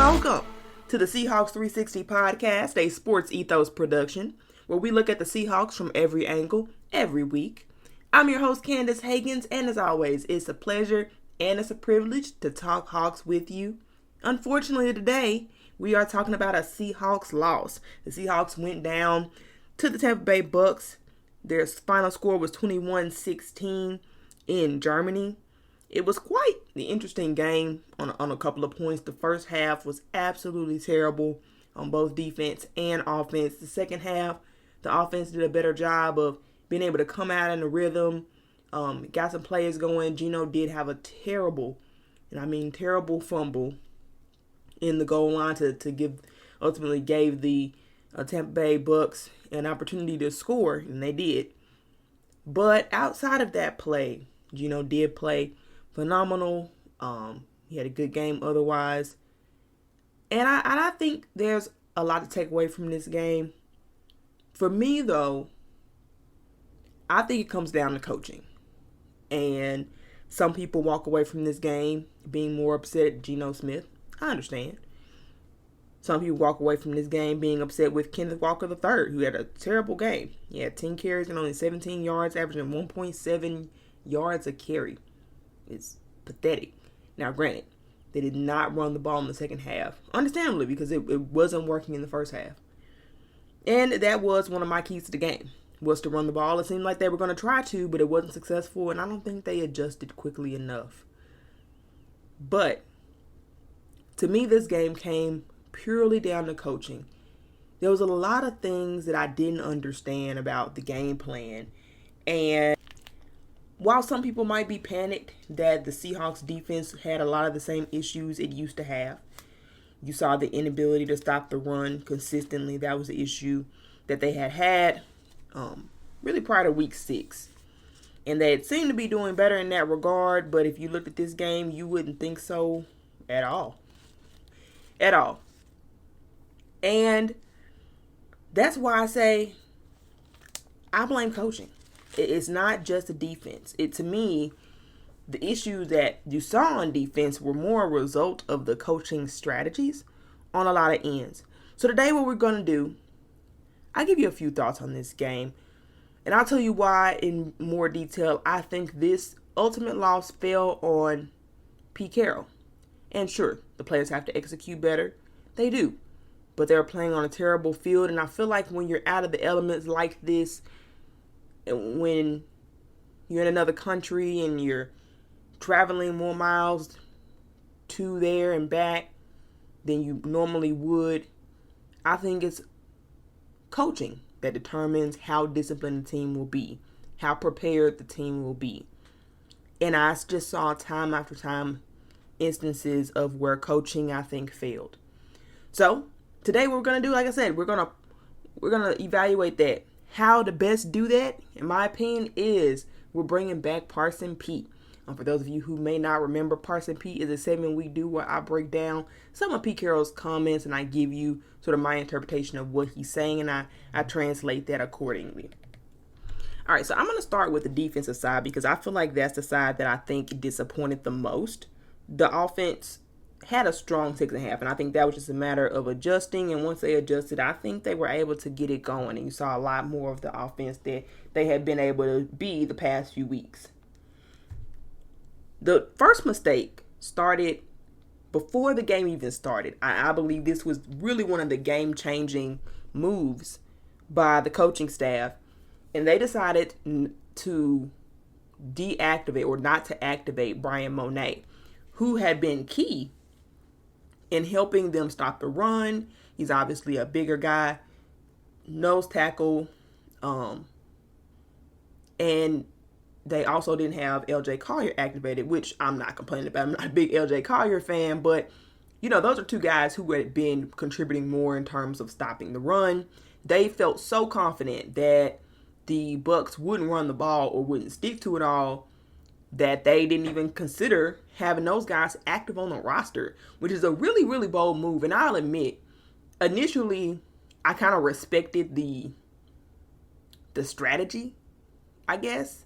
welcome to the Seahawks360 podcast, a sports ethos production, where we look at the Seahawks from every angle, every week. I'm your host, Candace Hagans, and as always, it's a pleasure and it's a privilege to talk Hawks with you. Unfortunately, today, we are talking about a Seahawks loss. The Seahawks went down to the Tampa Bay Bucs. Their final score was 21-16 in Germany. It was quite the interesting game on a couple of points. The first half was absolutely terrible on both defense and offense. The second half, the offense did a better job of being able to come out in a rhythm. Got some players going. Geno did have a terrible fumble in the goal line ultimately gave the Tampa Bay Bucs an opportunity to score, and they did. But outside of that play, Geno did play phenomenal. He had a good game otherwise. And I think there's a lot to take away from this game. For me, though, I think it comes down to coaching. And some people walk away from this game being more upset at Geno Smith. I understand. Some people walk away from this game being upset with Kenneth Walker III, who had a terrible game. He had 10 carries and only 17 yards, averaging 1.7 yards a carry. It's pathetic. Now, granted, they did not run the ball in the second half. Understandably, because it wasn't working in the first half. And that was one of my keys to the game, was to run the ball. It seemed like they were going to try to, but it wasn't successful, and I don't think they adjusted quickly enough. But to me, this game came purely down to coaching. There was a lot of things that I didn't understand about the game plan. And while some people might be panicked that the Seahawks defense had a lot of the same issues it used to have, you saw the inability to stop the run consistently. That was the issue that they had really prior to week 6. And they seemed to be doing better in that regard, but if you looked at this game, you wouldn't think so at all. At all. And that's why I say I blame coaching. It's not just the defense. To me, the issues that you saw on defense were more a result of the coaching strategies on a lot of ends. So today what we're going to do, I'll give you a few thoughts on this game. And I'll tell you why in more detail I think this ultimate loss fell on Pete Caroll. And sure, the players have to execute better. They do. But they're playing on a terrible field. And I feel like when you're out of the elements like this, when you're in another country and you're traveling more miles to there and back than you normally would, I think it's coaching that determines how disciplined the team will be, how prepared the team will be. And I just saw time after time instances of where coaching, I think, failed. So today what we're going to do, like I said, we're going to evaluate that. How to best do that, in my opinion, is we're bringing back Parsing Pete. For those of you who may not remember, Parsing Pete is a segment we do where I break down some of Pete Carroll's comments and I give you sort of my interpretation of what he's saying, and I translate that accordingly. All right, so I'm going to start with the defensive side because I feel like that's the side that I think disappointed the most. The offense had a strong second half, and I think that was just a matter of adjusting, and once they adjusted, I think they were able to get it going, and you saw a lot more of the offense that they had been able to be the past few weeks. The first mistake started before the game even started. I believe this was really one of the game-changing moves by the coaching staff, and they decided to deactivate or not to activate Brian Monet, who had been key in helping them stop the run. He's obviously a bigger guy, nose tackle, and they also didn't have LJ Collier activated, which I'm not complaining about. I'm not a big LJ Collier fan, but those are two guys who had been contributing more in terms of stopping the run. They felt so confident that the Bucs wouldn't run the ball or wouldn't stick to it all that they didn't even consider having those guys active on the roster, which is a really, really bold move. And I'll admit, initially, I kind of respected the strategy, I guess,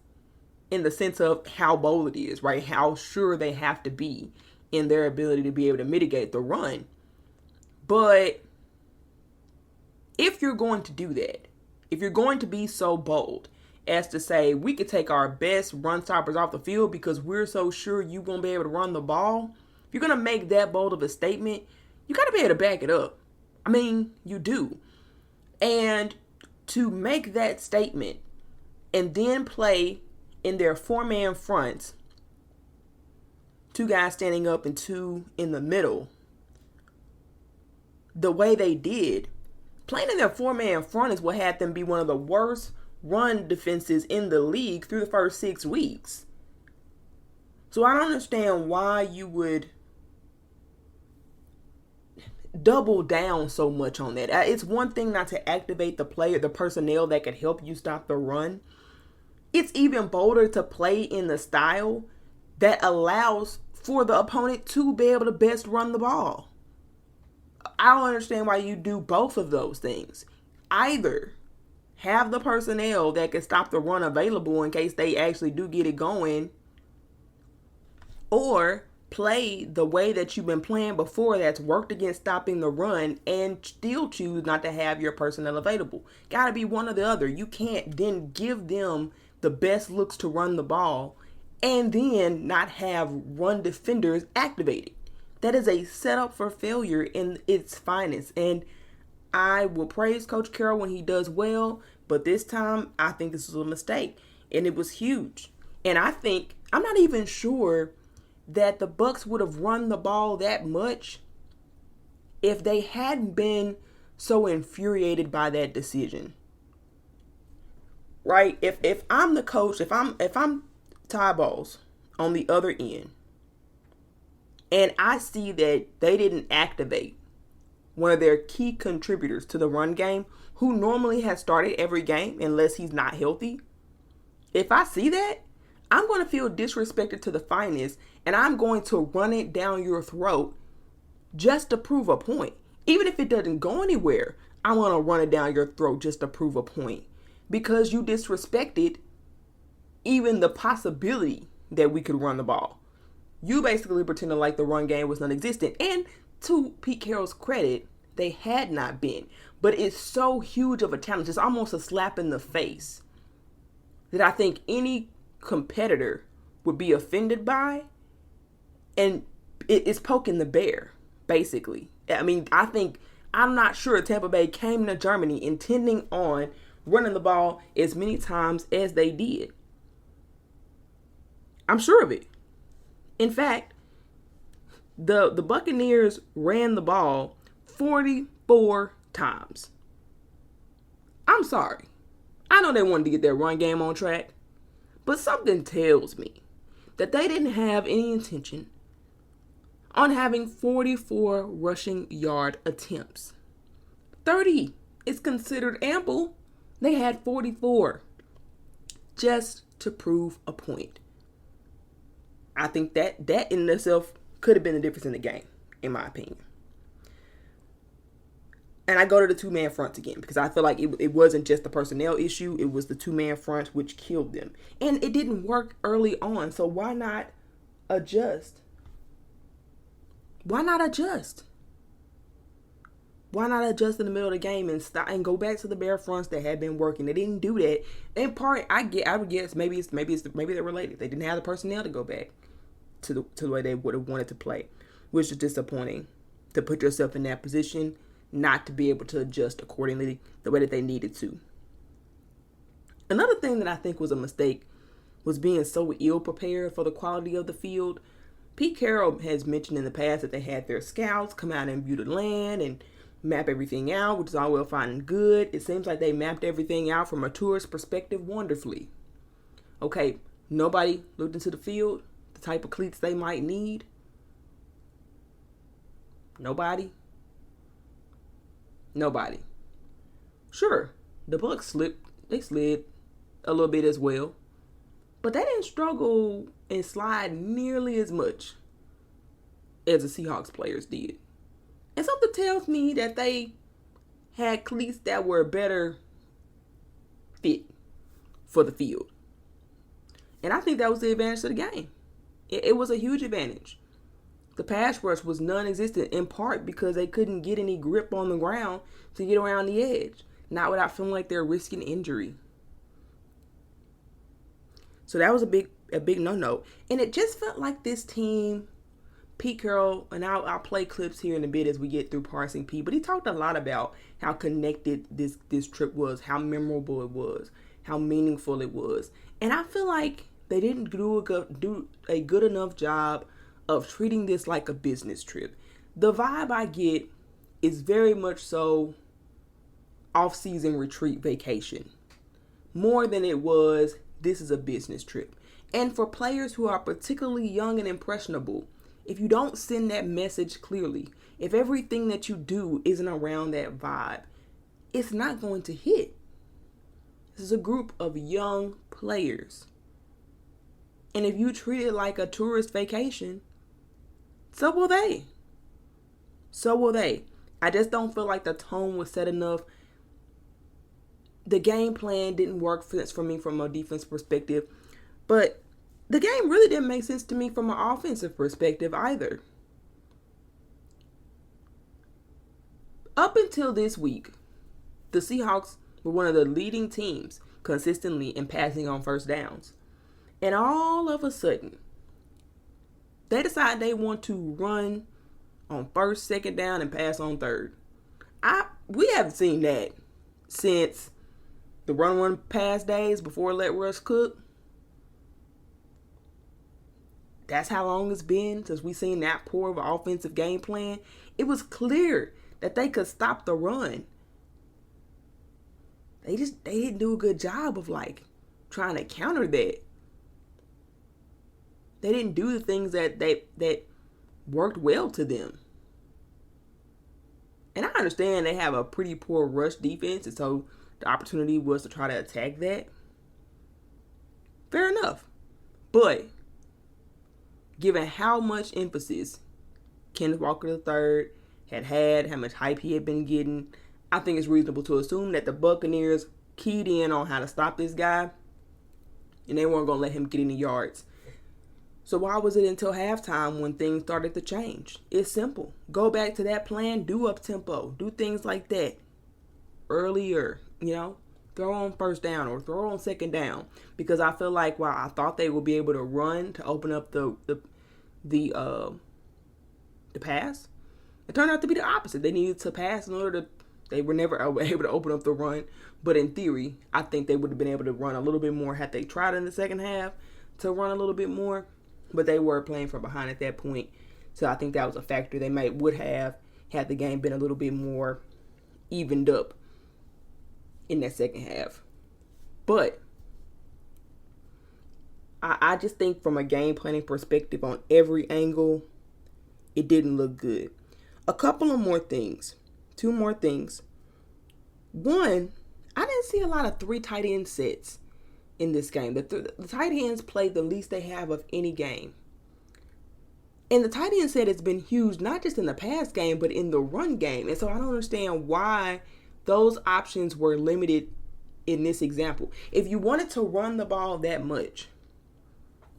in the sense of how bold it is, right? How sure they have to be in their ability to be able to mitigate the run. But if you're going to do that, if you're going to be so bold as to say we could take our best run stoppers off the field because we're so sure you won't be able to run the ball, if you're going to make that bold of a statement, you got to be able to back it up. I mean, you do. And to make that statement and then play in their four-man fronts, 2 guys standing up and 2 in the middle, the way they did, playing in their four-man front is what had them be one of the worst run defenses in the league through the first 6 weeks. So I don't understand why you would double down so much on that. It's one thing not to activate the player, the personnel that could help you stop the run. It's even bolder to play in the style that allows for the opponent to be able to best run the ball. I don't understand why you do both of those things. Either have the personnel that can stop the run available in case they actually do get it going, or play the way that you've been playing before that's worked against stopping the run and still choose not to have your personnel available. Got to be one or the other. You can't then give them the best looks to run the ball and then not have run defenders activated. That is a setup for failure in its finest. And I will praise Coach Caroll when he does well, but this time I think this was a mistake. And it was huge. And I'm not even sure that the Bucs would have run the ball that much if they hadn't been so infuriated by that decision. Right? If I'm the coach, if I'm Ty Bowles on the other end, and I see that they didn't activate one of their key contributors to the run game, who normally has started every game unless he's not healthy, if I see that, I'm going to feel disrespected to the finest, and I'm going to run it down your throat just to prove a point. Even if it doesn't go anywhere, I want to run it down your throat just to prove a point. Because you disrespected even the possibility that we could run the ball. You basically pretended like the run game was non-existent. And to Pete Carroll's credit, they had not been. But it's so huge of a challenge. It's almost a slap in the face that I think any competitor would be offended by. And it's poking the bear, basically. I mean, I'm not sure Tampa Bay came to Germany intending on running the ball as many times as they did. I'm sure of it. In fact, the Buccaneers ran the ball 44 times. I'm sorry. I know they wanted to get their run game on track, but something tells me that they didn't have any intention on having 44 rushing yard attempts. 30 is considered ample. They had 44 just to prove a point. I think that in itself could have been the difference in the game, in my opinion. And I go to the 2-man fronts again because I feel like it wasn't just the personnel issue. It was the 2-man fronts which killed them. And it didn't work early on. So why not adjust? Why not adjust? Why not adjust in the middle of the game and stop and go back to the bare fronts that had been working? They didn't do that. In part, I would guess maybe they're related. They didn't have the personnel to go back to the way they would have wanted to play, which is disappointing. To put yourself in that position, not to be able to adjust accordingly the way that they needed to. Another thing that I think was a mistake was being so ill prepared for the quality of the field. Pete Caroll has mentioned in the past that they had their scouts come out and view the land and map everything out, which is all well fine and good. It seems like they mapped everything out from a tourist perspective wonderfully. Okay, nobody looked into the field, the type of cleats they might need. Nobody. Sure, the Bucs slipped. They slid a little bit as well. But they didn't struggle and slide nearly as much as the Seahawks players did. And something tells me that they had cleats that were better fit for the field. And I think that was the advantage of the game. It was a huge advantage The pass rush was non-existent, in part because they couldn't get any grip on the ground to get around the edge, not without feeling like they're risking injury. So that was a big no-no. And it just felt like this team, Pete Caroll, and I'll play clips here in a bit as we get through Parsing Pete, but he talked a lot about how connected this trip was, how memorable it was, how meaningful it was. And I feel like they didn't do a good enough job of treating this like a business trip. The vibe I get is very much so off-season retreat vacation, more than it was this is a business trip. And for players who are particularly young and impressionable, if you don't send that message clearly, if everything that you do isn't around that vibe, it's not going to hit. This is a group of young players. And if you treat it like a tourist vacation, so will they. So will they. I just don't feel like the tone was set enough. The game plan didn't work for me from a defense perspective. But the game really didn't make sense to me from an offensive perspective either. Up until this week, the Seahawks were one of the leading teams consistently in passing on first downs. And all of a sudden, they decide they want to run on first, second down, and pass on third. We haven't seen that since the run pass days before let Russ cook. That's how long it's been since we've seen that poor of an offensive game plan. It was clear that they could stop the run. They didn't do a good job of trying to counter that. They didn't do the things that worked well to them. And I understand they have a pretty poor rush defense, and so the opportunity was to try to attack that. Fair enough. But given how much emphasis Kenneth Walker III had, how much hype he had been getting, I think it's reasonable to assume that the Buccaneers keyed in on how to stop this guy, and they weren't going to let him get any yards. So why was it until halftime when things started to change? It's simple. Go back to that plan, do up-tempo, do things like that earlier, throw on first down or throw on second down. Because I feel like while I thought they would be able to run to open up the pass, it turned out to be the opposite. They needed to pass they were never able to open up the run. But in theory, I think they would have been able to run a little bit more had they tried in the second half to run a little bit more. But they were playing from behind at that point. So I think that was a factor they would have had the game been a little bit more evened up in that second half. But I just think from a game planning perspective on every angle, it didn't look good. A couple of more things. 2 more things. One, I didn't see a lot of 3 tight end sets in this game. The tight ends played the least they have of any game. And the tight end set has been huge, not just in the pass game, but in the run game. And so I don't understand why those options were limited in this example. If you wanted to run the ball that much,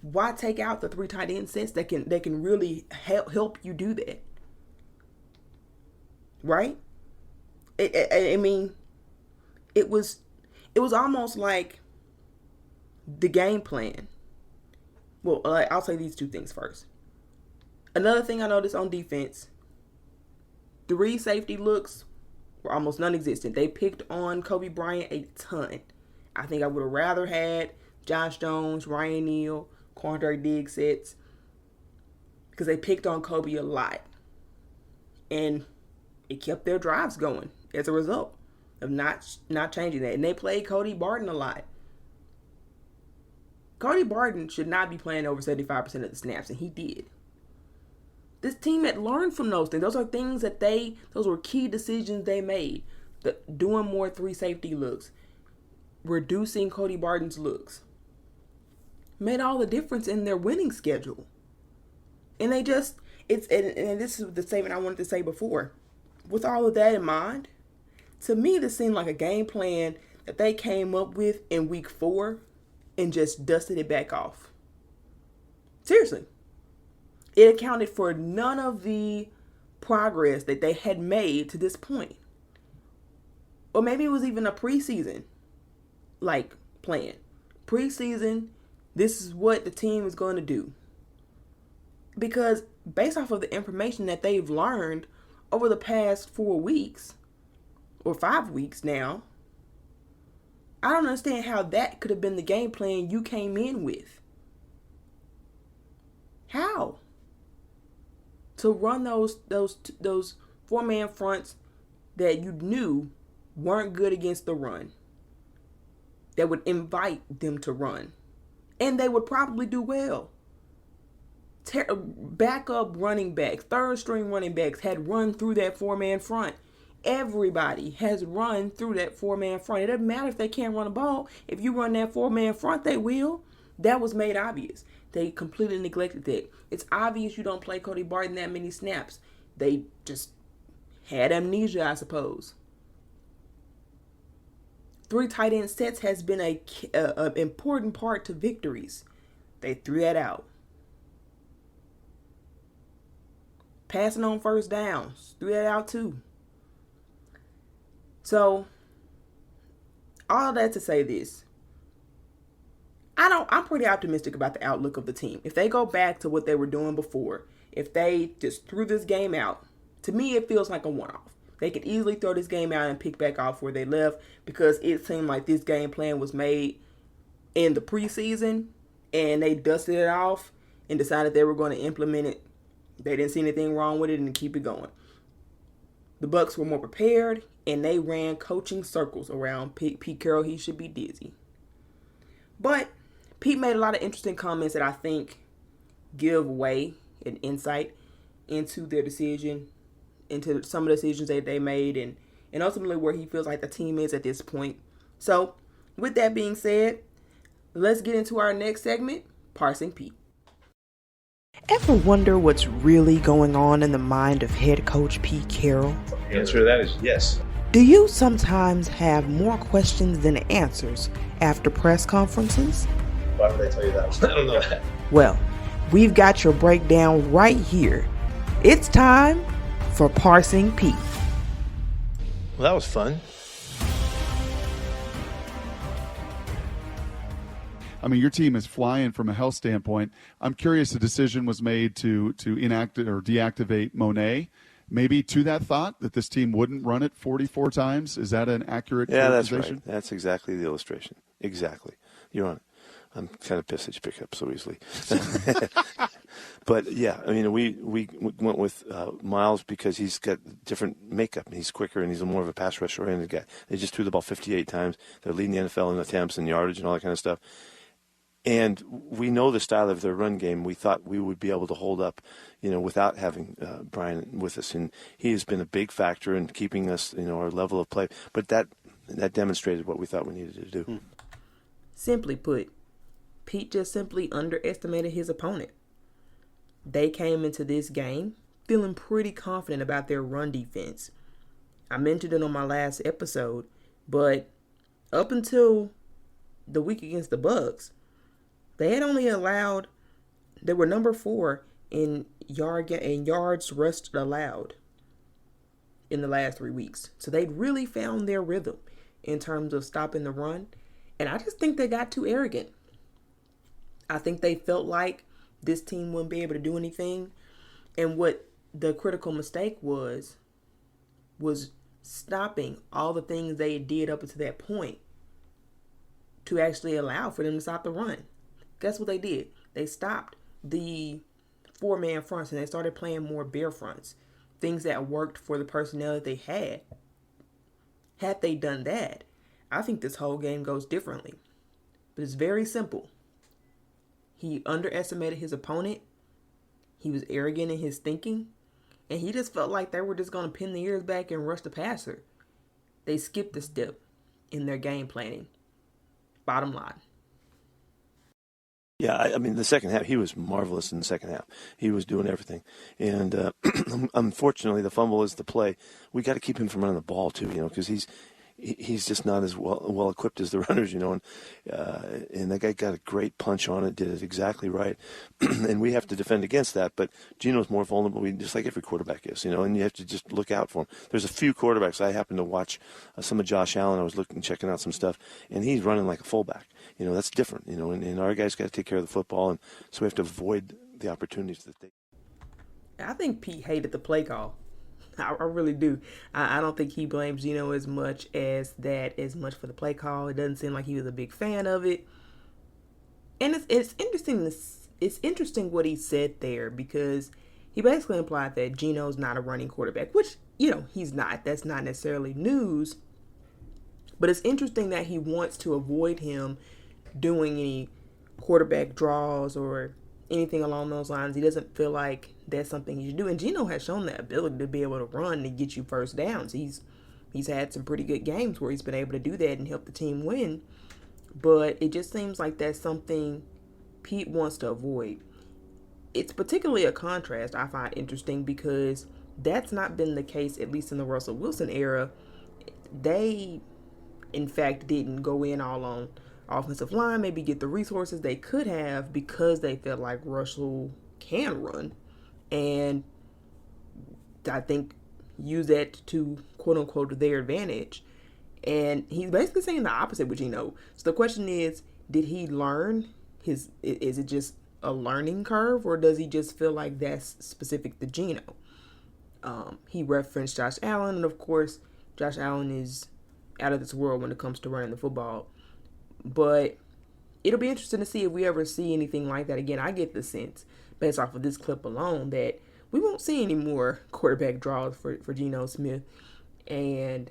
why take out the 3 tight end sets that can really help you do that? Right? I mean, it was almost like the game plan. Well, I'll say these 2 things first. Another thing I noticed on defense, 3 safety looks were almost non-existent. They picked on Kobe Bryant a ton. I think I would have rather had Josh Jones, Ryan Neal, Quandre Diggs sets because they picked on Kobe a lot. And it kept their drives going as a result of not changing that. And they played Cody Barton a lot. Cody Barton should not be playing over 75% of the snaps, and he did. This team had learned from those things. Those are things that those were key decisions they made. Doing more 3 safety looks, reducing Cody Barton's looks, made all the difference in their winning schedule. And and this is the statement I wanted to say before. With all of that in mind, to me, this seemed like a game plan that they came up with in week 4 and just dusted it back off. Seriously. It accounted for none of the progress that they had made to this point. Or maybe it was even a preseason plan. Preseason, this is what the team is going to do. Because based off of the information that they've learned over the past 4 weeks or 5 weeks now, I don't understand how that could have been the game plan you came in with. How? To run those 4-man fronts that you knew weren't good against the run, that would invite them to run, and they would probably do well. Backup running backs, third-string running backs had run through that 4-man front. Everybody has run through that 4-man front. It doesn't matter if they can't run a ball. If you run that 4-man front, they will. That was made obvious. They completely neglected that. It's obvious you don't play Cody Barton that many snaps. They just had amnesia, I suppose. 3 tight end sets has been an important part to victories. They threw that out. Passing on first downs, threw that out too. So, all that to say this. I'm pretty optimistic about the outlook of the team. If they go back to what they were doing before, if they just threw this game out, to me it feels like a one-off. They could easily throw this game out and pick back off where they left, because it seemed like this game plan was made in the preseason and they dusted it off and decided they were going to implement it. They didn't see anything wrong with it and keep it going. The Bucs were more prepared and they ran coaching circles around Pete Caroll. He should be dizzy. But Pete made a lot of interesting comments that I think give way and insight into their decision, into some of the decisions that they made, and ultimately where he feels like the team is at this point. So, with that being said, let's get into our next segment, Parsing Pete. Ever wonder what's really going on in the mind of head coach Pete Caroll? The answer to that is yes. Do you sometimes have more questions than answers after press conferences? Why would I tell you that? I don't know that. Well, we've got your breakdown right here. It's time for Parsing Pete. Well, that was fun. I mean, your team is flying from a health standpoint. I'm curious, a decision was made to inactivate or deactivate Monet. Maybe to that thought that this team wouldn't run it 44 times. Is that an accurate characterization? That's right. That's exactly the illustration. Exactly. You're on it. I'm kind of pissed that you pick up so easily. But, yeah, I mean, we went with Miles because he's got different makeup. He's quicker and he's more of a pass rush-oriented guy. They just threw the ball 58 times. They're leading the NFL in attempts and yardage and all that kind of stuff. And we know the style of their run game. We thought we would be able to hold up, without having Brian with us. And he has been a big factor in keeping us, our level of play. But that demonstrated what we thought we needed to do. Simply put, Pete just simply underestimated his opponent. They came into this game feeling pretty confident about their run defense. I mentioned it on my last episode, but up until the week against the Bucs, they had only allowed, they were number 4 in yards rushed allowed in the last 3 weeks. So they really found their rhythm in terms of stopping the run. And I just think they got too arrogant. I think they felt like this team wouldn't be able to do anything. And what the critical mistake was stopping all the things they did up until that point to actually allow for them to stop the run. Guess what they did? They stopped the 4-man fronts and they started playing more bare fronts. Things that worked for the personnel that they had. Had they done that, I think this whole game goes differently. But it's very simple. He underestimated his opponent. He was arrogant in his thinking. And he just felt like they were just going to pin the ears back and rush the passer. They skipped a step in their game planning. Bottom line. Yeah, I mean, the second half, he was marvelous in the second half. He was doing everything. And unfortunately, the fumble is the play. We got to keep him from running the ball, too, because he's just not as well equipped as the runners, and that guy got a great punch on it, did it exactly right, and we have to defend against that. But Geno's more vulnerable, just like every quarterback is, and you have to just look out for him. There's a few quarterbacks. I happened to watch some of Josh Allen. I was checking out some stuff, and he's running like a fullback. That's different, and our guys got to take care of the football, and so we have to avoid the opportunities that they. I think Pete hated the play call. I really do. I don't think he blames Geno as much for the play call. It doesn't seem like he was a big fan of it. And it's interesting. It's interesting what he said there, because he basically implied that Geno's not a running quarterback, which he's not. That's not necessarily news. But it's interesting that he wants to avoid him doing any quarterback draws or anything along those lines. He doesn't feel like that's something he should do. And Geno has shown that ability to be able to run and get you first downs. He's had some pretty good games where he's been able to do that and help the team win. But it just seems like that's something Pete wants to avoid. It's particularly a contrast I find interesting, because that's not been the case, at least in the Russell Wilson era. They, in fact, didn't go in all on offensive line, maybe get the resources they could have, because they felt like Russell can run, and I think use that to quote unquote their advantage. And he's basically saying the opposite with Geno. So the question is, did he learn is it just a learning curve, or does he just feel like that's specific to Geno? He referenced Josh Allen, and of course Josh Allen is out of this world when it comes to running the football. But it'll be interesting to see if we ever see anything like that again. I get the sense, based off of this clip alone, that we won't see any more quarterback draws for Geno Smith. And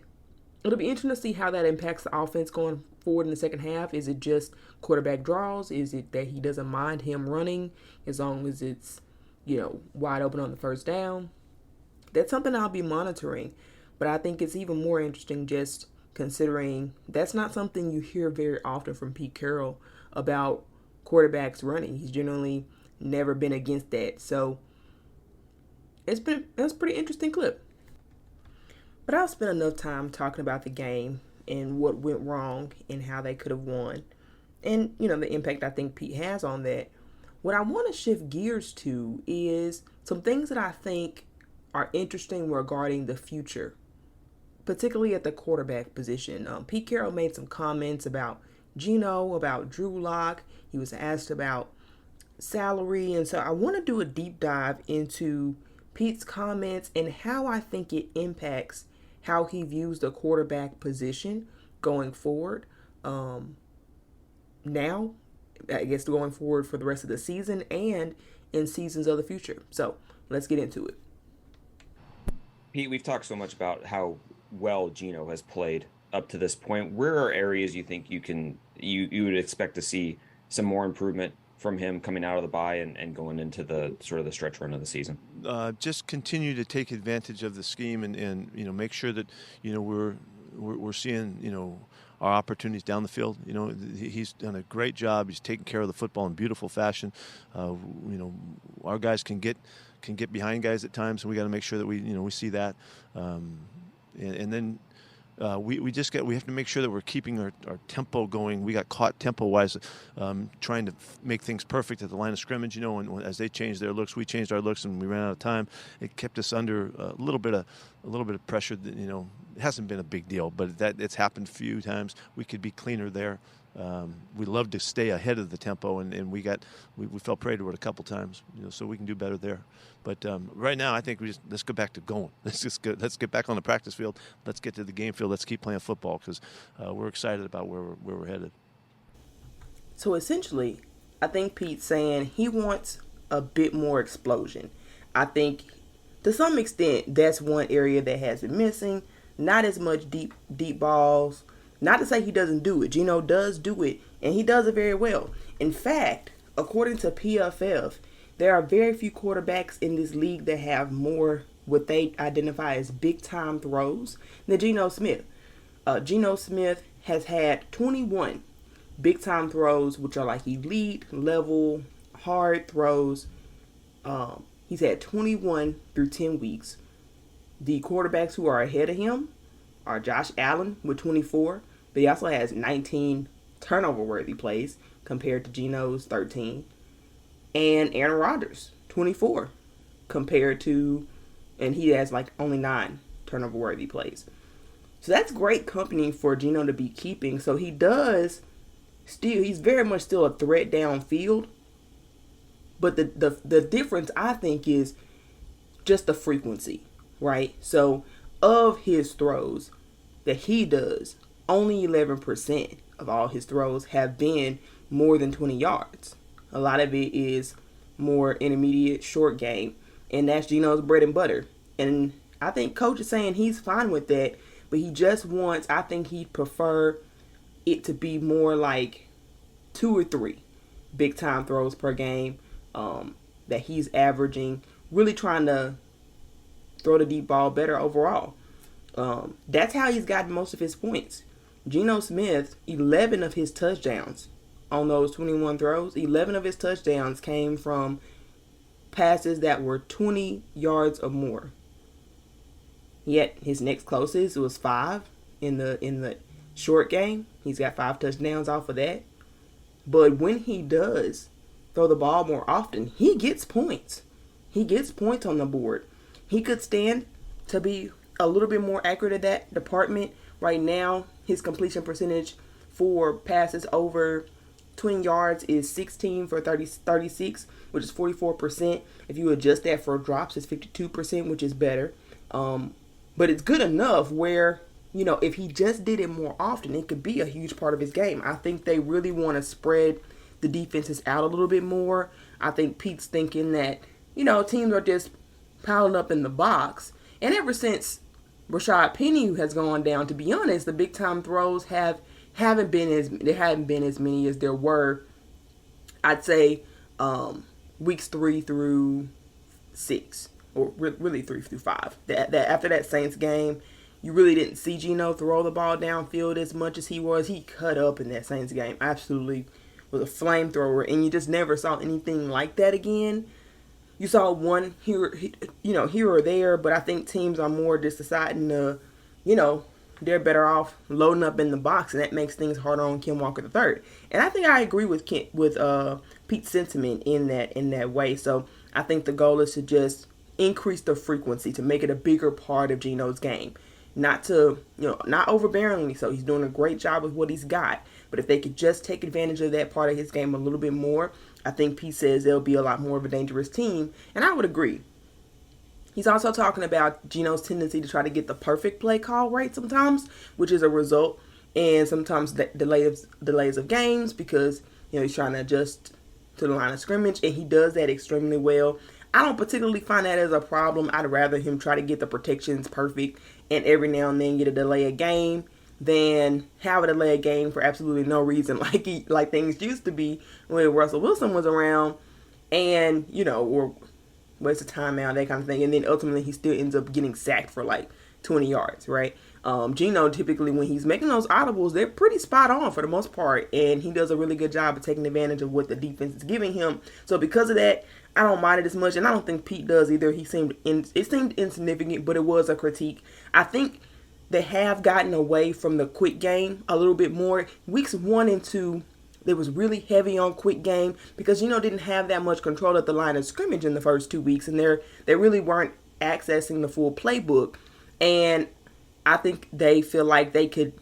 it'll be interesting to see how that impacts the offense going forward in the second half. Is it just quarterback draws? Is it that he doesn't mind him running as long as it's, wide open on the first down? That's something I'll be monitoring. But I think it's even more interesting just considering that's not something you hear very often from Pete Caroll about quarterbacks running. He's generally never been against that. So that's a pretty interesting clip. But I've spent enough time talking about the game and what went wrong and how they could have won, and the impact I think Pete has on that. What I want to shift gears to is some things that I think are interesting regarding the future, particularly at the quarterback position. Pete Caroll made some comments about Geno, about Drew Lock. He was asked about salary. And so I want to do a deep dive into Pete's comments and how I think it impacts how he views the quarterback position going forward. Now, I guess going forward for the rest of the season and in seasons of the future. So let's get into it. Pete, we've talked so much about how well Geno has played up to this point. Where are areas you think you would expect to see some more improvement from him coming out of the bye and going into the sort of the stretch run of the season? Just continue to take advantage of the scheme and make sure that we're seeing our opportunities down the field. He's done a great job. He's taking care of the football in beautiful fashion. Our guys can get behind guys at times, and we got to make sure that we see that. And then we have to make sure that we're keeping our tempo going. We got caught tempo-wise trying to make things perfect at the line of scrimmage, and as they changed their looks, we changed our looks, and we ran out of time. It kept us under a little bit of pressure. That, it hasn't been a big deal, but it's happened a few times. We could be cleaner there. We love to stay ahead of the tempo, and we fell prey to it a couple times, so we can do better there. But right now, I think let's go back to going. Let's get back on the practice field. Let's get to the game field. Let's keep playing football, because we're excited about where we're headed. So essentially, I think Pete's saying he wants a bit more explosion. I think to some extent that's one area that has been missing. Not as much deep balls. Not to say he doesn't do it. Geno does do it, and he does it very well. In fact, according to PFF, there are very few quarterbacks in this league that have more what they identify as big-time throws than Geno Smith. Geno Smith has had 21 big-time throws, which are like elite level, hard throws. He's had 21 through 10 weeks. The quarterbacks who are ahead of him are Josh Allen with 24, but he also has 19 turnover-worthy plays compared to Geno's 13. And Aaron Rodgers, 24, compared to, and he has like only 9 turnover-worthy plays. So that's great company for Geno to be keeping. So he's very much still a threat downfield. But the difference, I think, is just the frequency, right? So of his throws that he does, only 11% of all his throws have been more than 20 yards. A lot of it is more intermediate, short game, and that's Geno's bread and butter. And I think coach is saying he's fine with that, but he just wants, I think he'd prefer it to be more like 2 or 3 big time throws per game that he's averaging, really trying to throw the deep ball better overall. That's how he's gotten most of his points. Geno Smith, 11 of his touchdowns on those 21 throws, 11 of his touchdowns came from passes that were 20 yards or more. Yet his next closest was 5 in the short game. He's got 5 touchdowns off of that. But when he does throw the ball more often, he gets points. He gets points on the board. He could stand to be a little bit more accurate at that department. Right now, his completion percentage for passes over 20 yards is 16 for 36, which is 44%. If you adjust that for drops, it's 52%, which is better. But it's good enough where, if he just did it more often, it could be a huge part of his game. I think they really want to spread the defenses out a little bit more. I think Pete's thinking that, teams are just piling up in the box. And ever since Rashad Penny has gone down, to be honest, the big time throws haven't been as many as there were. I'd say weeks 3 through 6, or really 3 through 5. That after that Saints game, you really didn't see Geno throw the ball downfield as much as he was. He cut up in that Saints game. Absolutely was a flamethrower, and you just never saw anything like that again. You saw one here or there, but I think teams are more just deciding to, they're better off loading up in the box, and that makes things harder on Ken Walker III. And I think I agree with Pete's sentiment in that way. So I think the goal is to just increase the frequency, to make it a bigger part of Geno's game. Not overbearingly so. He's doing a great job with what he's got. But if they could just take advantage of that part of his game a little bit more, I think Pete says they'll be a lot more of a dangerous team. And I would agree. He's also talking about Geno's tendency to try to get the perfect play call right sometimes, which is a result in sometimes delays of games because, he's trying to adjust to the line of scrimmage, and he does that extremely well. I don't particularly find that as a problem. I'd rather him try to get the protections perfect and every now and then get a delay of game than have a delay of game for absolutely no reason like things used to be when Russell Wilson was around and, or waste of timeout, that kind of thing. And then ultimately he still ends up getting sacked for like 20 yards, right? Geno, typically when he's making those audibles, they're pretty spot on for the most part. And he does a really good job of taking advantage of what the defense is giving him. So because of that, I don't mind it as much. And I don't think Pete does either. It seemed insignificant, but it was a critique. I think they have gotten away from the quick game a little bit more. Weeks 1 and 2, they was really heavy on quick game because didn't have that much control at the line of scrimmage in the first 2 weeks, and they really weren't accessing the full playbook. And I think they feel like they could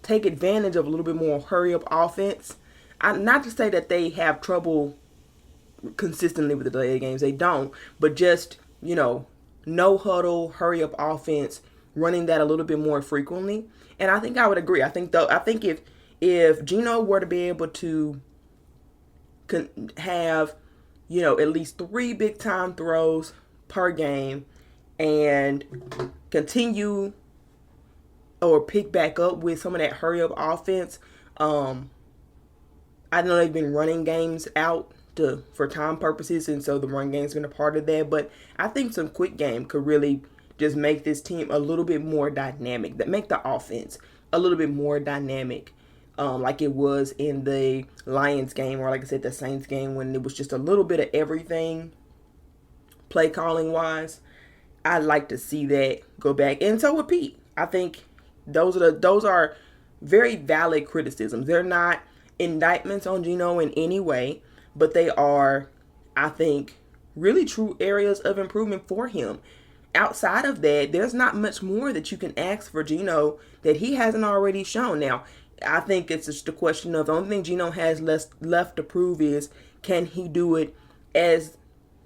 take advantage of a little bit more hurry up offense. Not to say that they have trouble consistently with the delay games, they don't, but just no huddle, hurry up offense, running that a little bit more frequently. And I think I would agree. I think if Geno were to be able to have, at least 3 big time throws per game and continue or pick back up with some of that hurry up offense, I know they've been running games out for time purposes, and so the run game's been a part of that. But I think some quick game could really just make this team a little bit more dynamic, that make the offense a little bit more dynamic, like it was in the Lions game, or like I said, the Saints game, when it was just a little bit of everything play calling wise. I'd like to see that go back. And so with Pete, I think Those are very valid criticisms. They're not indictments on Geno in any way, but they are, I think, really true areas of improvement for him. Outside of that, there's not much more that you can ask for Geno that he hasn't already shown. Now, I think it's just a question of the only thing Geno has left to prove is, can he do it as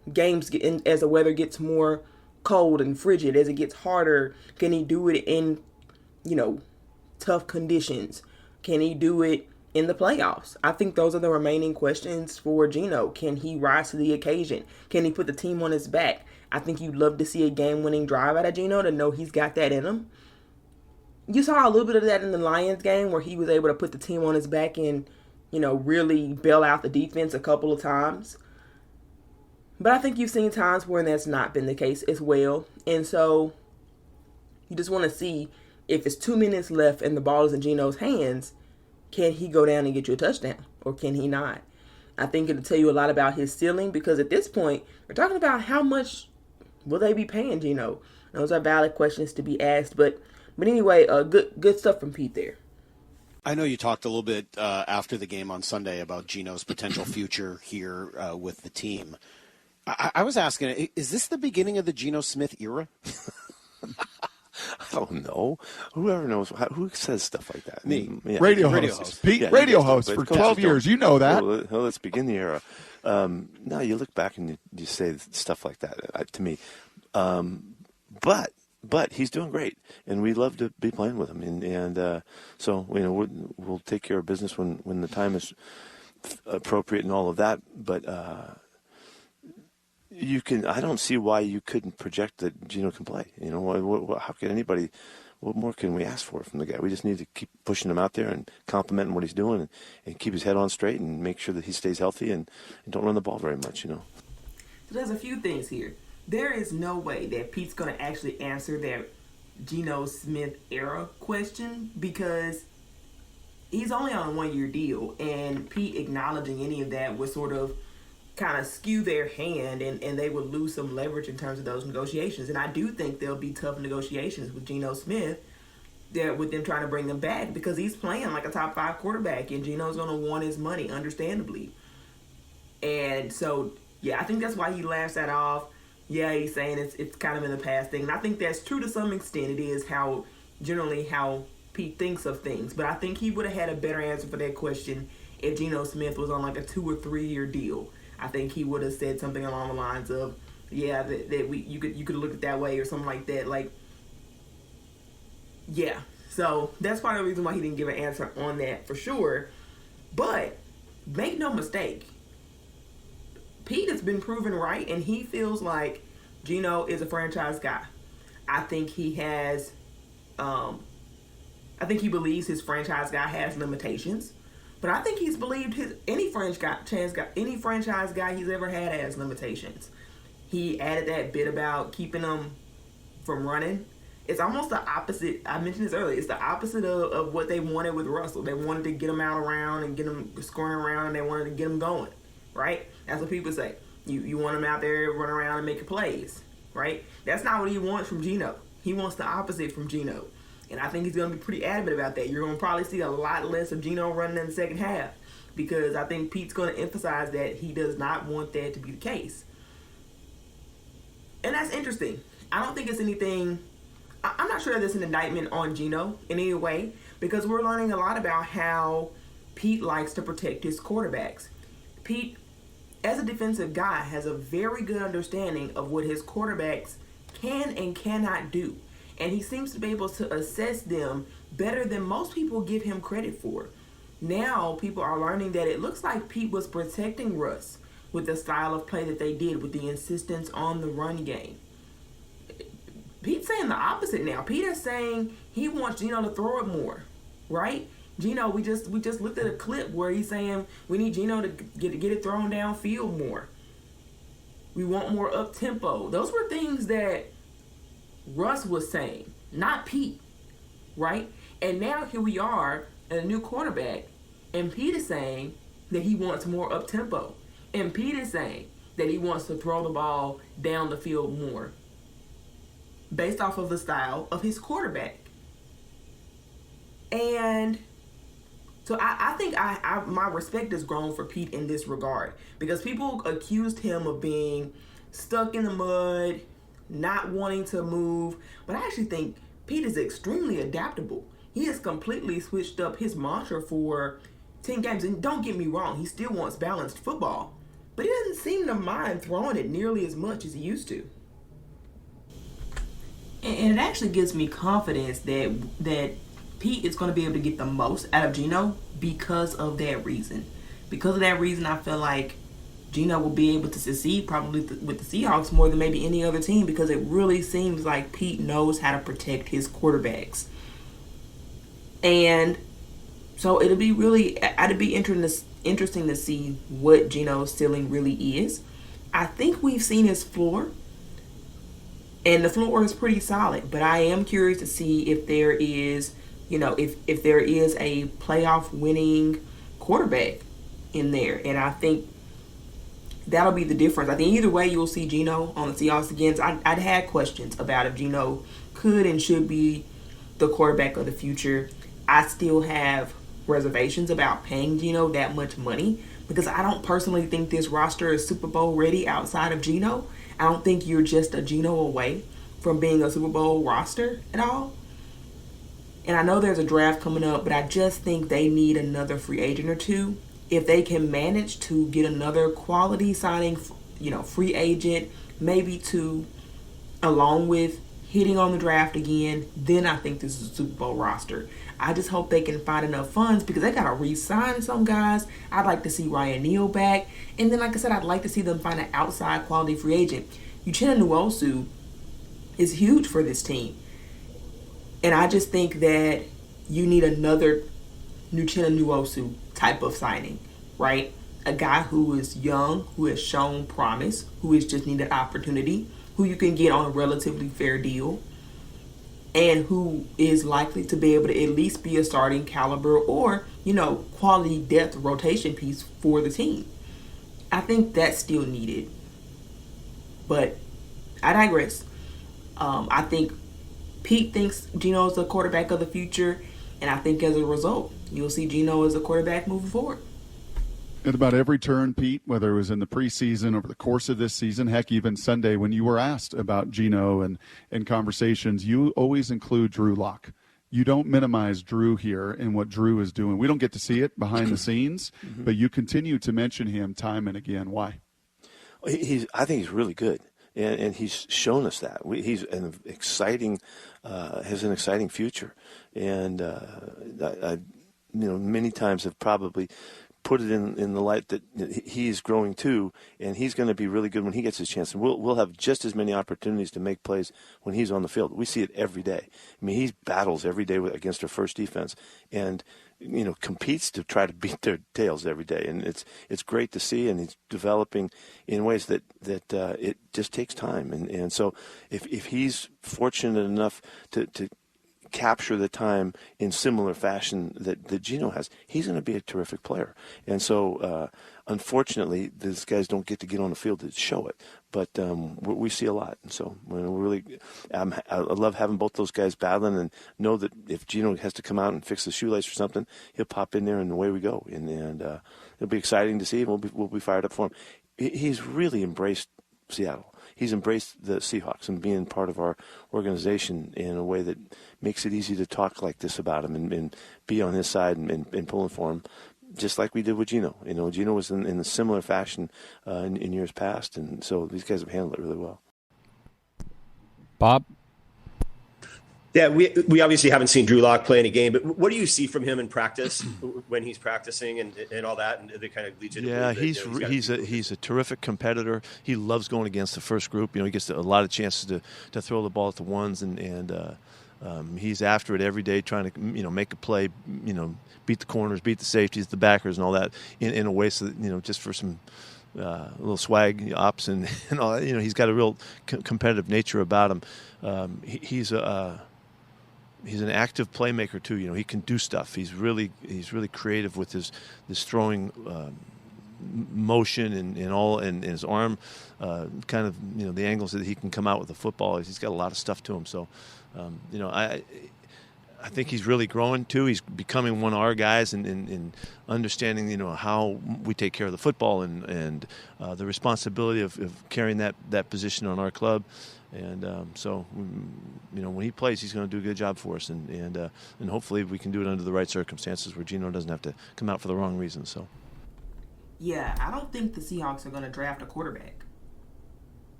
as the weather gets more cold and frigid, as it gets harder? Can he do it in, tough conditions? Can he do it in the playoffs? I think those are the remaining questions for Geno. Can he rise to the occasion? Can he put the team on his back? I think you'd love to see a game-winning drive out of Geno to know he's got that in him. You saw a little bit of that in the Lions game where he was able to put the team on his back and, really bail out the defense a couple of times. But I think you've seen times where that's not been the case as well. And so you just want to see, if it's 2 minutes left and the ball is in Geno's hands, can he go down and get you a touchdown, or can he not? I think it'll tell you a lot about his ceiling, because at this point, we're talking about how much will they be paying Geno. Those are valid questions to be asked. But anyway, good stuff from Pete there. I know you talked a little bit after the game on Sunday about Geno's potential future here with the team. I was asking, is this the beginning of the Geno Smith era? I don't know. Whoever knows. Who says stuff like that? Me. Yeah. Radio host. Pete, yeah, radio host for 12 years. You know that. Well, let's begin the era. No, you look back and you say stuff like that to me. But he's doing great, and we love to be playing with him. And so we'll take care of business when the time is appropriate and all of that. But I don't see why you couldn't project that Geno can play. How can anybody? What more can we ask for from the guy? We just need to keep pushing him out there and complimenting what he's doing, and keep his head on straight and make sure that he stays healthy and don't run the ball very much. So there's a few things here. There is no way that Pete's going to actually answer that Geno Smith era question, because he's only on a 1-year deal, and Pete acknowledging any of that would sort of kind of skew their hand, and they would lose some leverage in terms of those negotiations. And I do think there'll be tough negotiations with Geno Smith with them trying to bring him back, because he's playing like a top 5 quarterback, and Geno's going to want his money, understandably. And so, yeah, I think that's why he laughs that off. Yeah, he's saying it's kind of in the past thing. And I think that's true to some extent. It is generally how Pete thinks of things. But I think he would have had a better answer for that question if Geno Smith was on like a 2 or 3 year deal. I think he would have said something along the lines of, yeah, you could look at it that way, or something like that. Like, yeah. So that's part of the reason why he didn't give an answer on that for sure. But make no mistake, Pete has been proven right, and he feels like Geno is a franchise guy. I think he has. I think he believes his franchise guy has limitations. But I think he's believed any franchise guy he's ever had has limitations. He added that bit about keeping them from running. It's almost the opposite. I mentioned this earlier. It's the opposite of what they wanted with Russell. They wanted to get him out around and get him scoring around, and they wanted to get him going, right? That's what people say. You want him out there, run around and making plays, right? That's not what he wants from Geno. He wants the opposite from Geno. And I think he's going to be pretty adamant about that. You're going to probably see a lot less of Geno running in the second half, because I think Pete's going to emphasize that he does not want that to be the case. And that's interesting. I don't think it's anything. I'm not sure that's an indictment on Geno in any way, because we're learning a lot about how Pete likes to protect his quarterbacks. Pete, as a defensive guy, has a very good understanding of what his quarterbacks can and cannot do. And he seems to be able to assess them better than most people give him credit for. Now people are learning that it looks like Pete was protecting Russ with the style of play that they did, with the insistence on the run game. Pete's saying the opposite now. Pete is saying he wants Geno to throw it more, right? Geno, we just looked at a clip where he's saying we need Geno to get it thrown downfield more. We want more up-tempo. Those were things that Russ was saying, not Pete, right? And now here we are, a new quarterback, and Pete is saying that he wants more up-tempo. And Pete is saying that he wants to throw the ball down the field more, based off of the style of his quarterback. And so I think my respect has grown for Pete in this regard, because people accused him of being stuck in the mud, not wanting to move. But I actually think Pete is extremely adaptable. He has completely switched up his mantra for 10 games. And don't get me wrong, he still wants balanced football. But he doesn't seem to mind throwing it nearly as much as he used to. And it actually gives me confidence that Pete is going to be able to get the most out of Geno because of that reason. Because of that reason, I feel like Geno will be able to succeed probably with the Seahawks more than maybe any other team, because it really seems like Pete knows how to protect his quarterbacks. And so it'd be interesting to see what Geno's ceiling really is. I think we've seen his floor, and the floor is pretty solid, but I am curious to see if there is, if there is a playoff winning quarterback in there. And I think that'll be the difference. I think either way you'll see Geno on the Seahawks again. I'd had questions about if Geno could and should be the quarterback of the future. I still have reservations about paying Geno that much money, because I don't personally think this roster is Super Bowl ready outside of Geno. I don't think you're just a Geno away from being a Super Bowl roster at all. And I know there's a draft coming up, but I just think they need another free agent or two. If they can manage to get another quality signing, free agent, maybe two, along with hitting on the draft again, then I think this is a Super Bowl roster. I just hope they can find enough funds, because they got to re-sign some guys. I'd like to see Ryan Neal back. And then, like I said, I'd like to see them find an outside quality free agent. Uchenna Nwosu is huge for this team. And I just think that you need another Uchenna Nwosu type of signing, right? A guy who is young, who has shown promise, who has just needed opportunity, who you can get on a relatively fair deal, and who is likely to be able to at least be a starting caliber or, quality depth rotation piece for the team. I think that's still needed. But I digress. I think Pete thinks Geno's the quarterback of the future, and I think as a result, you'll see Geno as a quarterback moving forward. At about every turn, Pete, whether it was in the preseason, over the course of this season, heck, even Sunday, when you were asked about Geno and conversations, you always include Drew Lock. You don't minimize Drew here and what Drew is doing. We don't get to see it behind the scenes, but you continue to mention him time and again. Why? I think he's really good, and he's shown us that. He's has an exciting future, and I many times have probably put it in the light that he's growing too, and he's going to be really good when he gets his chance. And we'll have just as many opportunities to make plays when he's on the field. We see it every day. I mean, he battles every day against our first defense, and competes to try to beat their tails every day. And it's great to see, and he's developing in ways that it just takes time. And so if he's fortunate enough to capture the time in similar fashion that Geno has, he's going to be a terrific player. And so, unfortunately, these guys don't get to get on the field to show it. But we see a lot. And so, I love having both those guys battling, and know that if Geno has to come out and fix the shoelace or something, he'll pop in there and away we go. And it'll be exciting to see, and we'll be fired up for him. He's really embraced Seattle. He's embraced the Seahawks and being part of our organization in a way that makes it easy to talk like this about him and be on his side and pulling for him, just like we did with Geno. Geno was in a similar fashion in years past, and so these guys have handled it really well. Bob? Yeah, we obviously haven't seen Drew Lock play any game, but what do you see from him in practice when he's practicing and all that, and the kind of leads you to he's a terrific competitor. He loves going against the first group. He gets a lot of chances to throw the ball at the ones, and he's after it every day, trying to make a play, beat the corners, beat the safeties, the backers, and all that in a way so that just for some little swag ops and all that. He's got a real competitive nature about him. He's an active playmaker too. He can do stuff. He's really creative with this throwing motion and his arm, kind of the angles that he can come out with the football. He's got a lot of stuff to him. So, I think he's really growing too. He's becoming one of our guys and understanding, how we take care of the football and the responsibility of carrying that position on our club. And so, when he plays, he's going to do a good job for us. And hopefully we can do it under the right circumstances where Geno doesn't have to come out for the wrong reasons. So. Yeah, I don't think the Seahawks are going to draft a quarterback.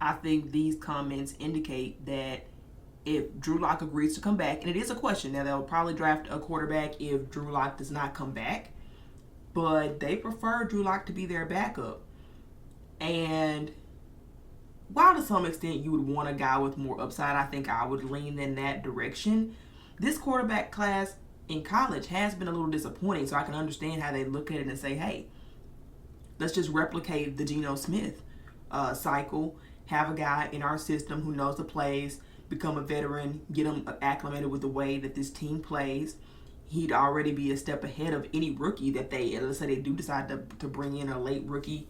I think these comments indicate that if Drew Lock agrees to come back, and it is a question, now they'll probably draft a quarterback if Drew Lock does not come back, but they prefer Drew Lock to be their backup. And while to some extent you would want a guy with more upside, I think I would lean in that direction. This quarterback class in college has been a little disappointing, so I can understand how they look at it and say, hey, let's just replicate the Geno Smith cycle, have a guy in our system who knows the plays, become a veteran, get him acclimated with the way that this team plays. He'd already be a step ahead of any rookie that let's say they do decide to bring in a late rookie.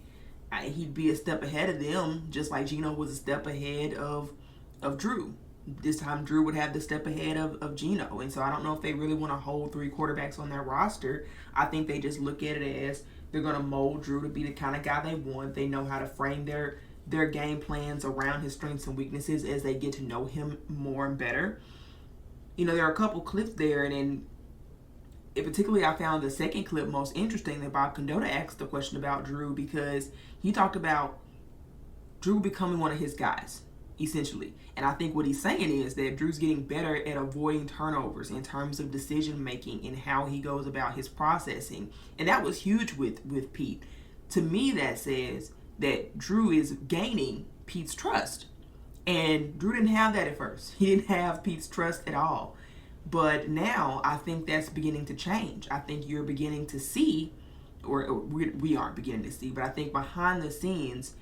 He'd be a step ahead of them, just like Geno was a step ahead of Drew. This time Drew would have the step ahead of Geno. And so I don't know if they really want to hold 3 quarterbacks on their roster. I think they just look at it as they're going to mold Drew to be the kind of guy they want. They know how to frame their game plans around his strengths and weaknesses as they get to know him more and better. There are a couple clips there, and particularly I found the second clip most interesting that Bob Condotta asked the question about Drew, because he talked about Drew becoming one of his guys, essentially. And I think what he's saying is that Drew's getting better at avoiding turnovers in terms of decision making and how he goes about his processing. And that was huge with Pete. To me, that says that Drew is gaining Pete's trust. And Drew didn't have that at first. He didn't have Pete's trust at all. But now I think that's beginning to change. I think you're beginning to see, or we aren't beginning to see, but I think behind the scenes,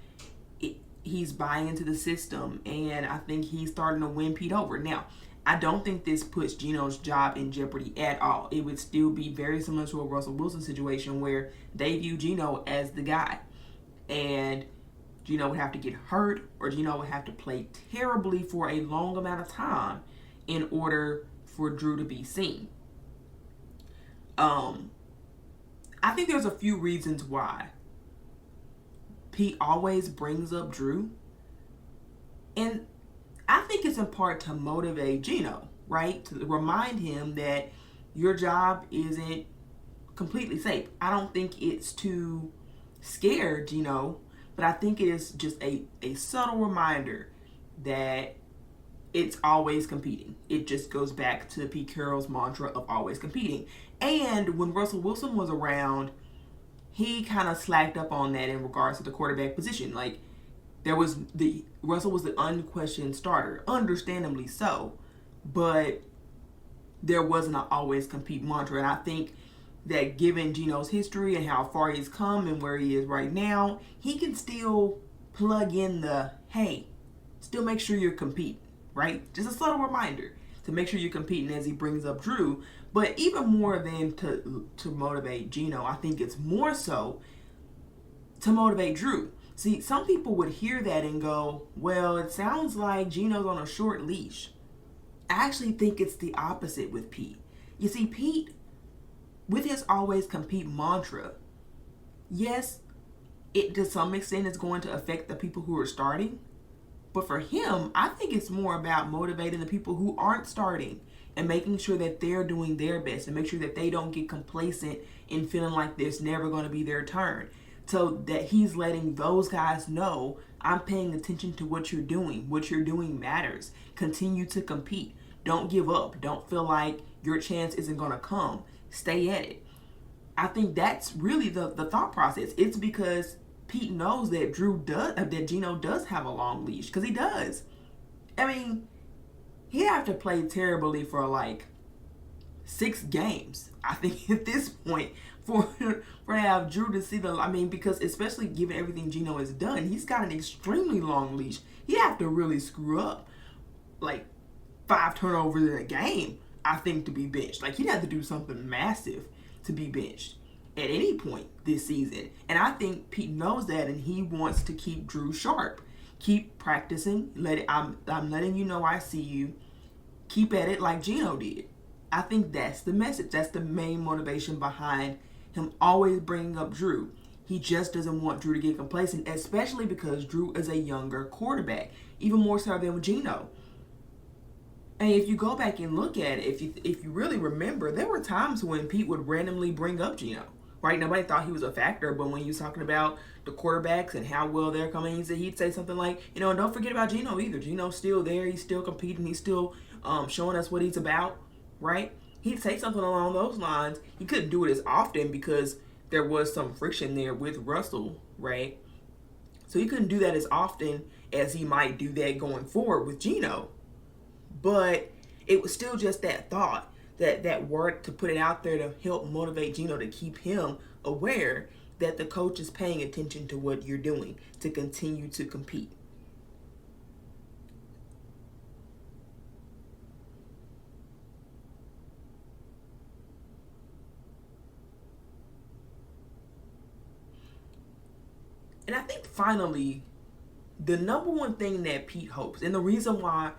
he's buying into the system, and I think he's starting to win Pete over. Now, I don't think this puts Geno's job in jeopardy at all. It would still be very similar to a Russell Wilson situation where they view Geno as the guy. And Geno would have to get hurt, or Geno would have to play terribly for a long amount of time in order for Drew to be seen. I think there's a few reasons why Pete always brings up Drew. And I think it's in part to motivate Geno, right? To remind him that your job isn't completely safe. I don't think it's to scare Geno, but I think it is just a subtle reminder that it's always competing. It just goes back to Pete Carroll's mantra of always competing. And when Russell Wilson was around, he kind of slacked up on that in regards to the quarterback position. Like, Russell was the unquestioned starter, understandably so, but there wasn't an always compete mantra. And I think that given Geno's history and how far he's come and where he is right now, he can still plug in the, hey, still make sure you're competing, right? Just a subtle reminder to make sure you're competing as he brings up Drew. But even more than to motivate Geno, I think it's more so to motivate Drew. See, some people would hear that and go, well, it sounds like Geno's on a short leash. I actually think it's the opposite with Pete. You see, Pete, with his always compete mantra, yes, it to some extent is going to affect the people who are starting. But for him, I think it's more about motivating the people who aren't starting and making sure that they're doing their best and make sure that they don't get complacent in feeling like there's never going to be their turn. So that he's letting those guys know, I'm paying attention to what you're doing. What you're doing matters. Continue to compete. Don't give up. Don't feel like your chance isn't going to come. Stay at it. I think that's really the thought process. It's because Pete knows that Geno does have a long leash, because he does. I mean, he'd have to play terribly for like 6 games, I think, at this point, for to have Drew to see because especially given everything Geno has done, he's got an extremely long leash. He'd have to really screw up like 5 turnovers in a game, I think, to be benched. Like, he'd have to do something massive to be benched at any point this season. And I think Pete knows that, and he wants to keep Drew sharp. Keep practicing. I'm letting you know I see you. Keep at it like Geno did. I think that's the message. That's the main motivation behind him always bringing up Drew. He just doesn't want Drew to get complacent, especially because Drew is a younger quarterback, even more so than with Geno. And if you go back and look at it, if you really remember, there were times when Pete would randomly bring up Geno, right? Nobody thought he was a factor, but when he was talking about the quarterbacks and how well they're coming, he'd say something like, and don't forget about Geno either. Geno's still there. He's still competing. He's still showing us what he's about, right? He'd say something along those lines. He couldn't do it as often because there was some friction there with Russell, right? So he couldn't do that as often as he might do that going forward with Geno. But it was still just that thought, that word to put it out there to help motivate Geno, to keep him aware that the coach is paying attention to what you're doing to continue to compete. And I think finally, the number one thing that Pete hopes, and the reason why,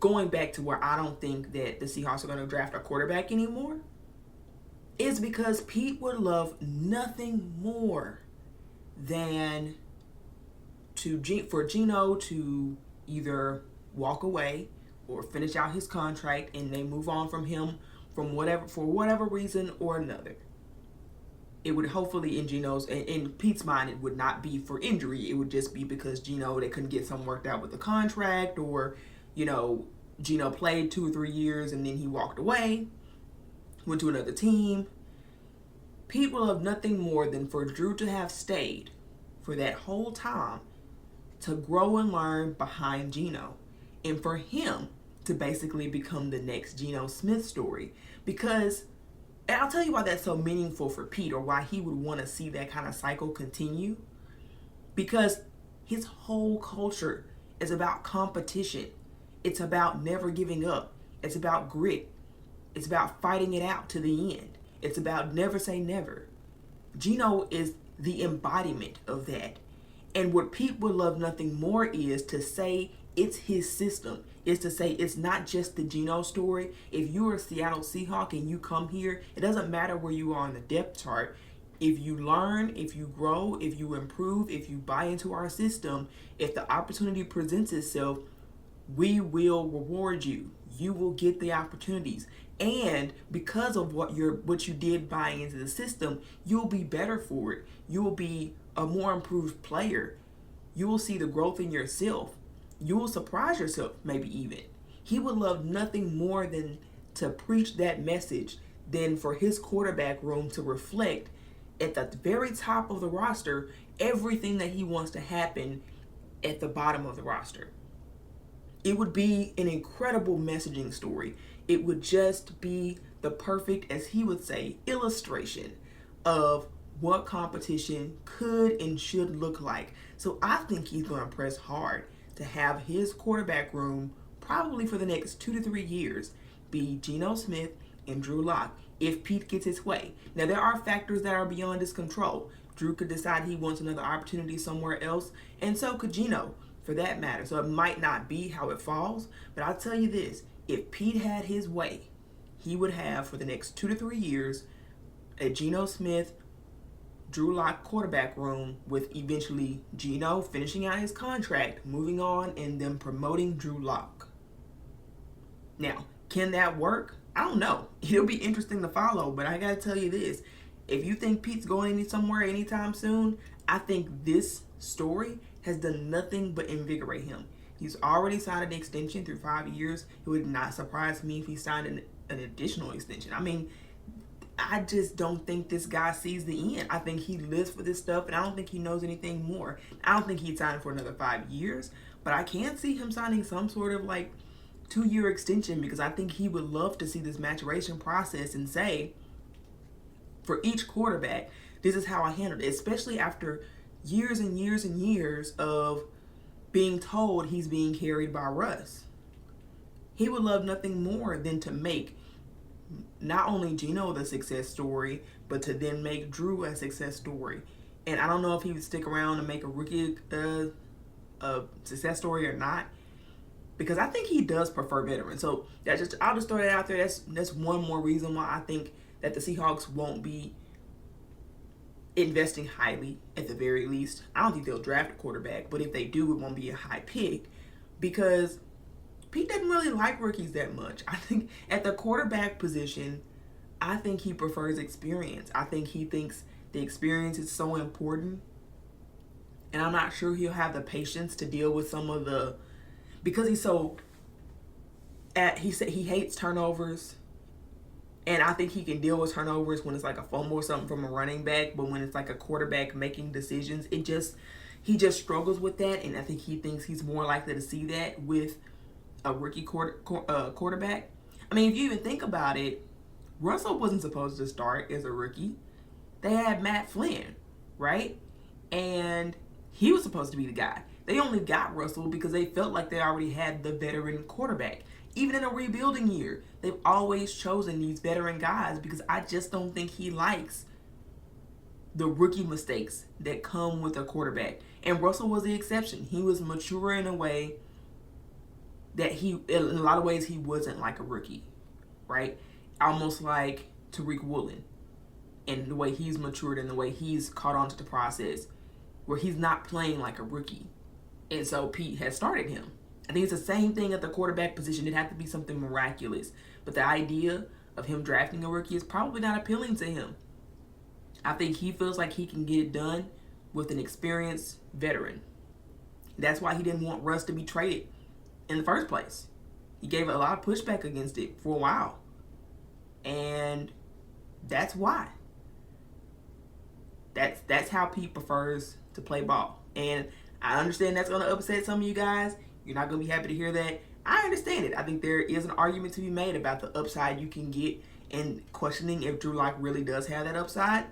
going back to where I don't think that the Seahawks are going to draft a quarterback anymore, is because Pete would love nothing more than for Geno to either walk away or finish out his contract and they move on from him for whatever reason or another. It would hopefully, in Pete's mind, it would not be for injury. It would just be because Geno, they couldn't get something worked out with the contract, or Geno played 2 or 3 years and then he walked away, went to another team. Pete will have nothing more than for Drew to have stayed for that whole time to grow and learn behind Geno, and for him to basically become the next Geno Smith story. And I'll tell you why that's so meaningful for Pete, or why he would want to see that kind of cycle continue. Because his whole culture is about competition. It's about never giving up. It's about grit. It's about fighting it out to the end. It's about never say never. Geno is the embodiment of that. And what Pete would love nothing more is to say it's his system. Is to say it's not just the Geno story. If you're a Seattle Seahawk and you come here, it doesn't matter where you are on the depth chart. If you learn, if you grow, if you improve, if you buy into our system, if the opportunity presents itself, we will reward you. You will get the opportunities. And because of what you did buying into the system, you'll be better for it. You will be a more improved player. You will see the growth in yourself. You will surprise yourself, maybe even. He would love nothing more than to preach that message, than for his quarterback room to reflect at the very top of the roster everything that he wants to happen at the bottom of the roster. It would be an incredible messaging story. It would just be the perfect, as he would say, illustration of what competition could and should look like. So I think he's going to press hard to have his quarterback room, probably for the next 2 to 3 years, be Geno Smith and Drew Lock, if Pete gets his way. Now, there are factors that are beyond his control. Drew could decide he wants another opportunity somewhere else, and so could Geno, for that matter. So it might not be how it falls, but I'll tell you this, if Pete had his way, he would have, for the next 2 to 3 years, a Geno Smith, Drew Lock quarterback room, with eventually Geno finishing out his contract, moving on, and then promoting Drew Lock. Now, can that work? I don't know. It'll be interesting to follow, but I gotta tell you this. If you think Pete's going somewhere anytime soon, I think this story has done nothing but invigorate him. He's already signed an extension through 5 years. It would not surprise me if he signed an additional extension. I mean, I just don't think this guy sees the end. I think he lives for this stuff, and I don't think he knows anything more. I don't think he'd sign for another 5 years, but I can see him signing some sort of 2-year extension, because I think he would love to see this maturation process and say, for each quarterback, this is how I handled it, especially after years and years and years of being told he's being carried by Russ. He would love nothing more than to make not only Geno the success story, but to then make Drew a success story. And I don't know if he would stick around and make a rookie a success story or not. because I think he does prefer veterans. So I'll just throw that out there. That's one more reason why I think that the Seahawks won't be investing highly at the very least. I don't think they'll draft a quarterback, but if they do, it won't be a high pick because Pete doesn't really like rookies that much. I think at the quarterback position, I think he prefers experience. I think he thinks the experience is so important. And I'm not sure he'll have the patience to deal with some of the, because he's so, he said he hates turnovers. And I think he can deal with turnovers when it's like a fumble or something from a running back. But when it's like a quarterback making decisions, he just struggles with that. And I think he thinks he's more likely to see that with a rookie quarterback. I mean, if you even think about it, Russell wasn't supposed to start as a rookie. They had Matt Flynn, right? And he was supposed to be the guy. They only got Russell because they felt like they already had the veteran quarterback. Even in a rebuilding year, they've always chosen these veteran guys because I just don't think he likes the rookie mistakes that come with a quarterback. And Russell was the exception. He was mature in a way that in a lot of ways, he wasn't like a rookie, right? Almost like Tariq Woolen and the way he's matured and the way he's caught on to the process where he's not playing like a rookie. And so Pete has started him. I think it's the same thing at the quarterback position. It'd have to be something miraculous. But the idea of him drafting a rookie is probably not appealing to him. I think he feels like he can get it done with an experienced veteran. That's why he didn't want Russ to be traded in the first place. He gave a lot of pushback against it for a while. And that's why. That's how Pete prefers to play ball. And I understand that's going to upset some of you guys. You're not going to be happy to hear that. I understand it. I think there is an argument to be made about the upside you can get and questioning if Drew Lock really does have that upside.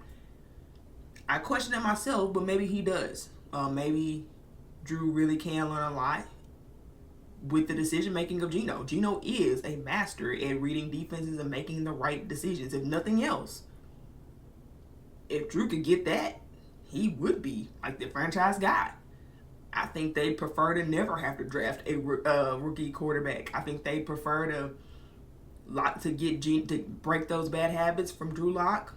I question it myself, but maybe he does. Maybe Drew really can learn a lot with the decision-making of Geno. Geno is a master at reading defenses and making the right decisions. If nothing else, if Drew could get that, he would be like the franchise guy. I think they prefer to never have to draft a rookie quarterback. I think they prefer to break those bad habits from Drew Lock,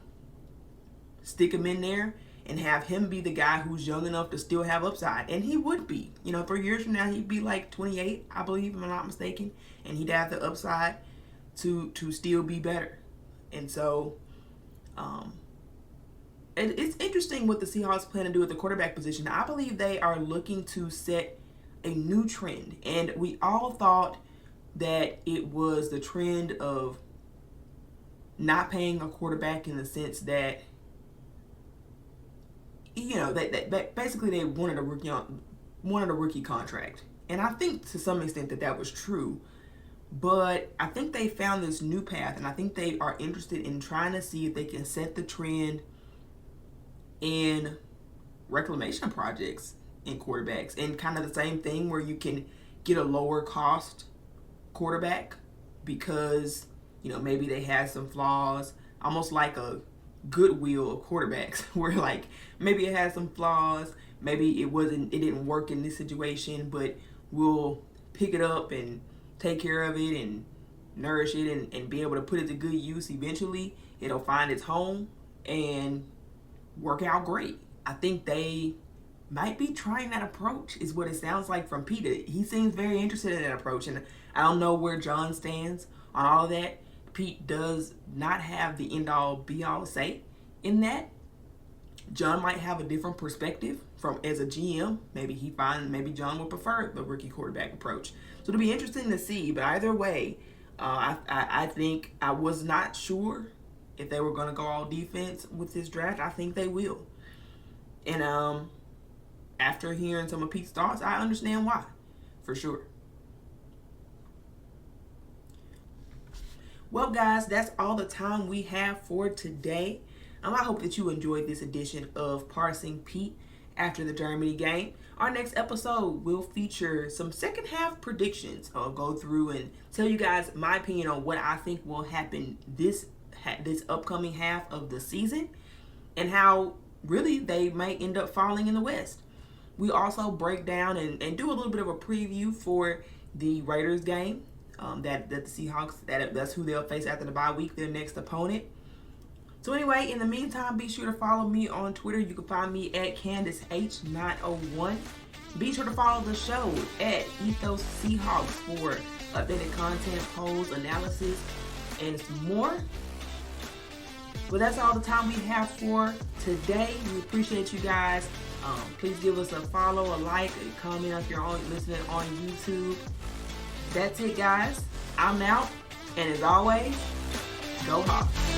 stick him in there, and have him be the guy who's young enough to still have upside. And he would be. 3 years from now, he'd be like 28, I believe, if I'm not mistaken. And he'd have the upside to still be better. And so, it's interesting what the Seahawks plan to do at the quarterback position. I believe they are looking to set a new trend. And we all thought that it was the trend of not paying a quarterback in the sense that, that basically they wanted a rookie contract. And I think to some extent that was true. But I think they found this new path, and I think they are interested in trying to see if they can set the trend in reclamation projects in quarterbacks, and kind of the same thing where you can get a lower cost quarterback because maybe they had some flaws, almost like a Goodwill of quarterbacks where like maybe it has some flaws, maybe it didn't work in this situation, but we'll pick it up and take care of it and nourish it and be able to put it to good use. Eventually it'll find its home and work out great. I think they might be trying that approach, is what it sounds like from Pete. He seems very interested in that approach, and I don't know where John stands on all of that. Pete does not have the end-all, be-all say in that. John might have a different perspective from as a GM. Maybe John would prefer the rookie quarterback approach. So it'll be interesting to see. But either way, I think I was not sure if they were going to go all defense with this draft. I think they will. And after hearing some of Pete's thoughts, I understand why, for sure. Well, guys, that's all the time we have for today. I hope that you enjoyed this edition of Parsing Pete after the Germany game. Our next episode will feature some second half predictions. I'll go through and tell you guys my opinion on what I think will happen this upcoming half of the season and how really they might end up falling in the West. We also break down and do a little bit of a preview for the Raiders game. That the Seahawks, that's who they'll face after the bye week, their next opponent. So anyway, in the meantime, be sure to follow me on Twitter. You can find me at Candace H901. Be sure to follow the show at Ethos Seahawks for updated content, polls, analysis, and more. But that's all the time we have for today. We appreciate you guys. Please give us a follow, a like, a comment if you're listening on YouTube. That's it, guys. I'm out. And as always, go Hawks.